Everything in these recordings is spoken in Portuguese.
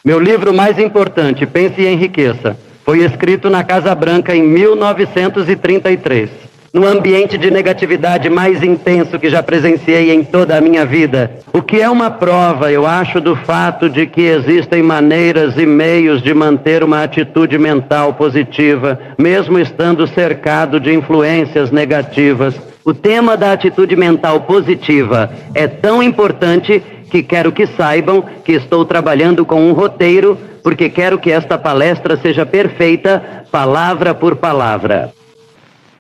Meu livro mais importante, Pense e Enriqueça, foi escrito na Casa Branca em 1933. No ambiente de negatividade mais intenso que já presenciei em toda a minha vida. O que é uma prova, eu acho, do fato de que existem maneiras e meios de manter uma atitude mental positiva, mesmo estando cercado de influências negativas. O tema da atitude mental positiva é tão importante que quero que saibam que estou trabalhando com um roteiro, porque quero que esta palestra seja perfeita, palavra por palavra.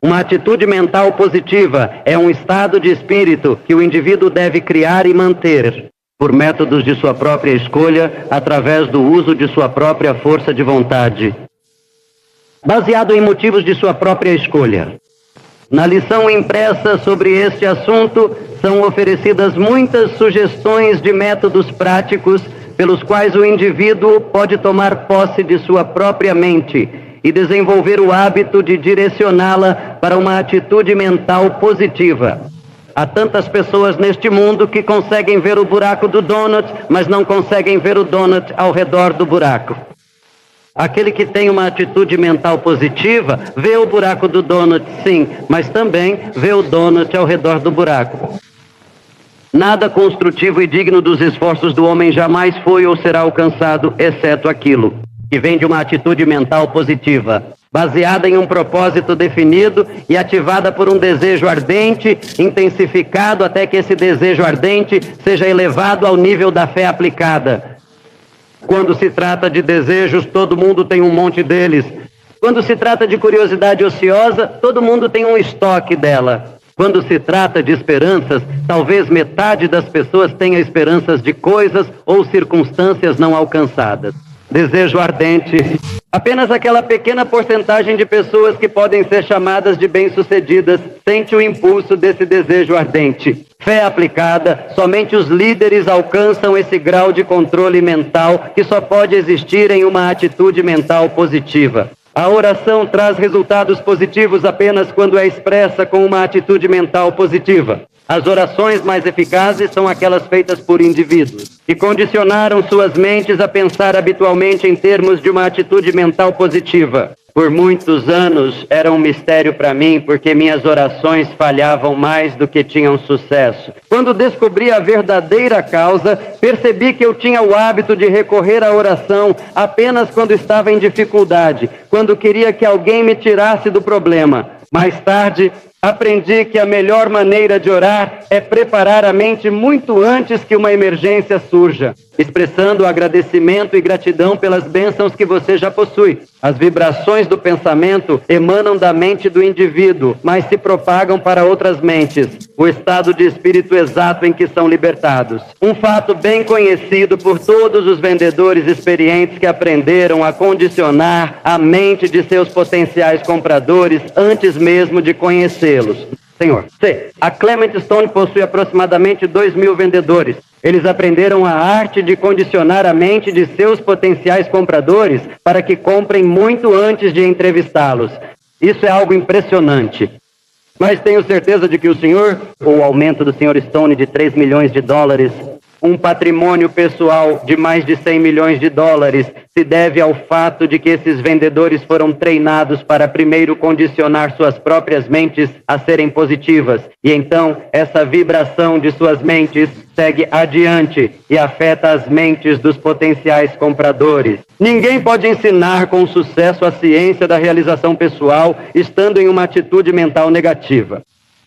Uma atitude mental positiva é um estado de espírito que o indivíduo deve criar e manter, por métodos de sua própria escolha, através do uso de sua própria força de vontade, baseado em motivos de sua própria escolha. Na lição impressa sobre este assunto, são oferecidas muitas sugestões de métodos práticos pelos quais o indivíduo pode tomar posse de sua própria mente e desenvolver o hábito de direcioná-la para uma atitude mental positiva. Há tantas pessoas neste mundo que conseguem ver o buraco do donut, mas não conseguem ver o donut ao redor do buraco. Aquele que tem uma atitude mental positiva vê o buraco do donut, sim, mas também vê o donut ao redor do buraco. Nada construtivo e digno dos esforços do homem jamais foi ou será alcançado, exceto aquilo que vem de uma atitude mental positiva, baseada em um propósito definido e ativada por um desejo ardente, intensificado até que esse desejo ardente seja elevado ao nível da fé aplicada. Quando se trata de desejos, todo mundo tem um monte deles. Quando se trata de curiosidade ociosa, todo mundo tem um estoque dela. Quando se trata de esperanças, talvez metade das pessoas tenha esperanças de coisas ou circunstâncias não alcançadas. Desejo ardente. Apenas aquela pequena porcentagem de pessoas que podem ser chamadas de bem-sucedidas sente o impulso desse desejo ardente. Fé aplicada, somente os líderes alcançam esse grau de controle mental que só pode existir em uma atitude mental positiva. A oração traz resultados positivos apenas quando é expressa com uma atitude mental positiva. As orações mais eficazes são aquelas feitas por indivíduos que condicionaram suas mentes a pensar habitualmente em termos de uma atitude mental positiva. Por muitos anos era um mistério para mim, porque minhas orações falhavam mais do que tinham sucesso. Quando descobri a verdadeira causa, percebi que eu tinha o hábito de recorrer à oração apenas quando estava em dificuldade, quando queria que alguém me tirasse do problema. Mais tarde, aprendi que a melhor maneira de orar é preparar a mente muito antes que uma emergência surja, expressando agradecimento e gratidão pelas bênçãos que você já possui. As vibrações do pensamento emanam da mente do indivíduo, mas se propagam para outras mentes, o estado de espírito exato em que são libertados. Um fato bem conhecido por todos os vendedores experientes que aprenderam a condicionar a mente de seus potenciais compradores antes mesmo de conhecê-los. Senhor. C. A Clement Stone possui aproximadamente 2.000 vendedores. Eles aprenderam a arte de condicionar a mente de seus potenciais compradores para que comprem muito antes de entrevistá-los. Isso é algo impressionante. Mas tenho certeza de que o senhor, ou o aumento do senhor Stone de 3 milhões de dólares, um patrimônio pessoal de mais de 100 milhões de dólares, se deve ao fato de que esses vendedores foram treinados para primeiro condicionar suas próprias mentes a serem positivas. E então, essa vibração de suas mentes segue adiante e afeta as mentes dos potenciais compradores. Ninguém pode ensinar com sucesso a ciência da realização pessoal estando em uma atitude mental negativa.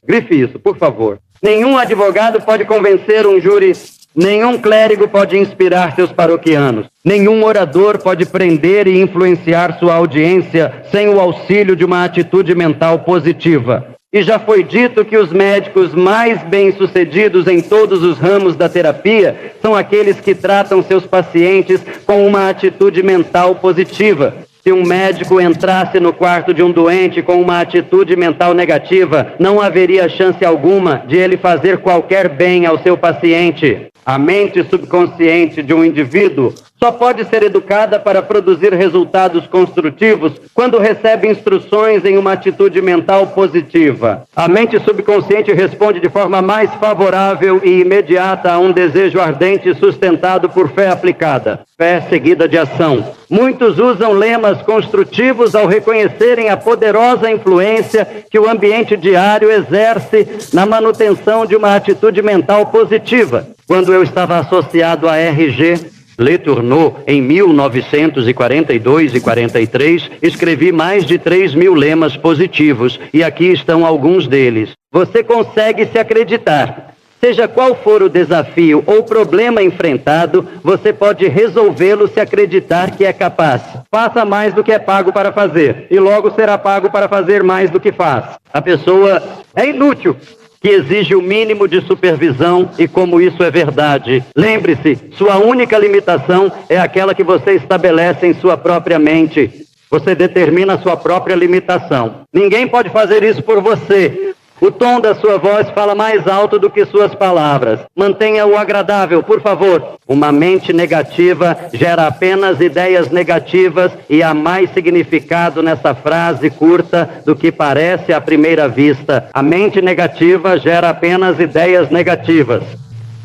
Grife isso, por favor. Nenhum advogado pode convencer um júri. Nenhum clérigo pode inspirar seus paroquianos. Nenhum orador pode prender e influenciar sua audiência sem o auxílio de uma atitude mental positiva. E já foi dito que os médicos mais bem-sucedidos em todos os ramos da terapia são aqueles que tratam seus pacientes com uma atitude mental positiva. Se um médico entrasse no quarto de um doente com uma atitude mental negativa, não haveria chance alguma de ele fazer qualquer bem ao seu paciente. A mente subconsciente de um indivíduo só pode ser educada para produzir resultados construtivos quando recebe instruções em uma atitude mental positiva. A mente subconsciente responde de forma mais favorável e imediata a um desejo ardente sustentado por fé aplicada, fé seguida de ação. Muitos usam lemas construtivos ao reconhecerem a poderosa influência que o ambiente diário exerce na manutenção de uma atitude mental positiva. Quando eu estava associado à RG Letourneau, em 1942 e 43, escrevi mais de 3.000 lemas positivos, e aqui estão alguns deles. Você consegue se acreditar. Seja qual for o desafio ou problema enfrentado, você pode resolvê-lo se acreditar que é capaz. Faça mais do que é pago para fazer, e logo será pago para fazer mais do que faz. A pessoa é inútil, que exige o mínimo de supervisão, e como isso é verdade. Lembre-se, sua única limitação é aquela que você estabelece em sua própria mente. Você determina a sua própria limitação. Ninguém pode fazer isso por você. O tom da sua voz fala mais alto do que suas palavras. Mantenha-o agradável, por favor. Uma mente negativa gera apenas ideias negativas, e há mais significado nessa frase curta do que parece à primeira vista. A mente negativa gera apenas ideias negativas.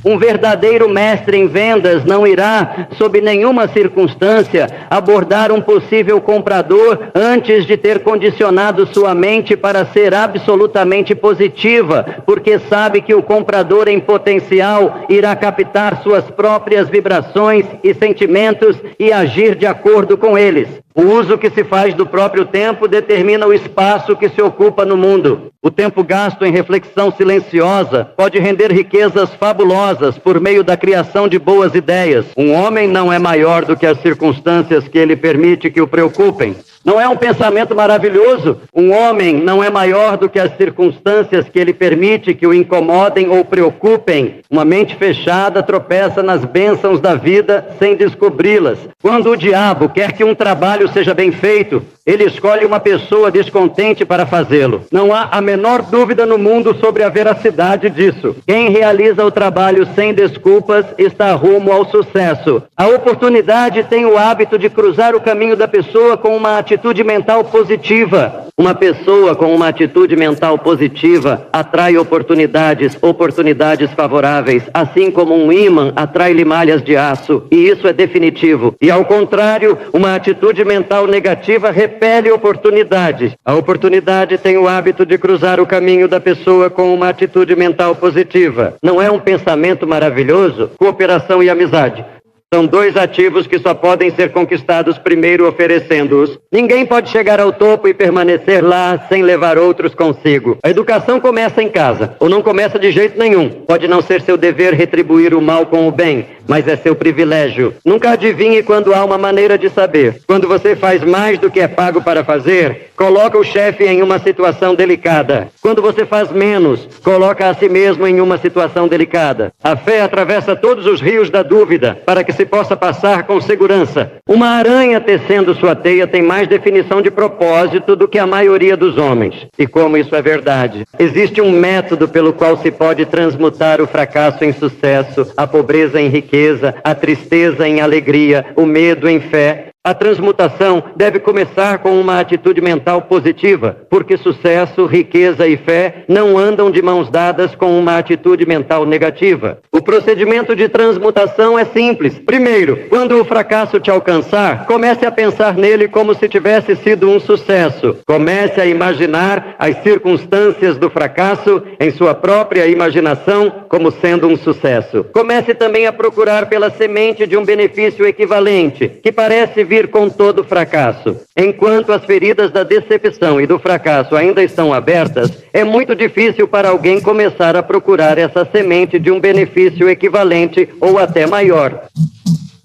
Um verdadeiro mestre em vendas não irá, sob nenhuma circunstância, abordar um possível comprador antes de ter condicionado sua mente para ser absolutamente positiva, porque sabe que o comprador em potencial irá captar suas próprias vibrações e sentimentos e agir de acordo com eles. O uso que se faz do próprio tempo determina o espaço que se ocupa no mundo. O tempo gasto em reflexão silenciosa pode render riquezas fabulosas por meio da criação de boas ideias. Um homem não é maior do que as circunstâncias que ele permite que o preocupem. Não é um pensamento maravilhoso? Um homem não é maior do que as circunstâncias que ele permite que o incomodem ou preocupem. Uma mente fechada tropeça nas bênçãos da vida sem descobri-las. Quando o diabo quer que um trabalho seja bem feito, ele escolhe uma pessoa descontente para fazê-lo. Não há a menor dúvida no mundo sobre a veracidade disso. Quem realiza o trabalho sem desculpas está rumo ao sucesso. A oportunidade tem o hábito de cruzar o caminho da pessoa com uma atitude mental positiva. Uma pessoa com uma atitude mental positiva atrai oportunidades favoráveis, assim como um ímã atrai limalhas de aço, e isso é definitivo. E ao contrário, uma atitude mental negativa repele oportunidades. A oportunidade tem o hábito de cruzar o caminho da pessoa com uma atitude mental positiva. Não é um pensamento maravilhoso? Cooperação e amizade são dois ativos que só podem ser conquistados primeiro oferecendo-os. Ninguém pode chegar ao topo e permanecer lá sem levar outros consigo. A educação começa em casa, ou não começa de jeito nenhum. Pode não ser seu dever retribuir o mal com o bem, mas é seu privilégio. Nunca adivinhe quando há uma maneira de saber. Quando você faz mais do que é pago para fazer, coloca o chefe em uma situação delicada. Quando você faz menos, coloca a si mesmo em uma situação delicada. A fé atravessa todos os rios da dúvida para que se possa passar com segurança. Uma aranha tecendo sua teia tem mais definição de propósito do que a maioria dos homens. E como isso é verdade? Existe um método pelo qual se pode transmutar o fracasso em sucesso, a pobreza em riqueza, a tristeza em alegria, o medo em fé. A transmutação deve começar com uma atitude mental positiva, porque sucesso, riqueza e fé não andam de mãos dadas com uma atitude mental negativa. O procedimento de transmutação é simples. Primeiro, quando o fracasso te alcançar, comece a pensar nele como se tivesse sido um sucesso. Comece a imaginar as circunstâncias do fracasso em sua própria imaginação como sendo um sucesso. Comece também a procurar pela semente de um benefício equivalente, que parece vir com todo o fracasso. Enquanto as feridas da decepção e do fracasso ainda estão abertas, é muito difícil para alguém começar a procurar essa semente de um benefício equivalente ou até maior.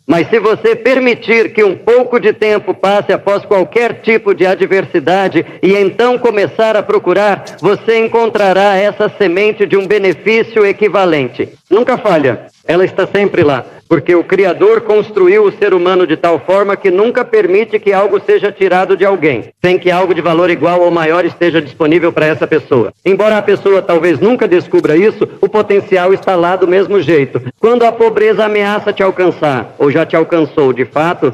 Mas se você permitir que um pouco de tempo passe após qualquer tipo de adversidade e então começar a procurar, você encontrará essa semente de um benefício equivalente. Nunca falha, ela está sempre lá. Porque o Criador construiu o ser humano de tal forma que nunca permite que algo seja tirado de alguém, sem que algo de valor igual ou maior esteja disponível para essa pessoa. Embora a pessoa talvez nunca descubra isso, o potencial está lá do mesmo jeito. Quando a pobreza ameaça te alcançar, ou já te alcançou de fato,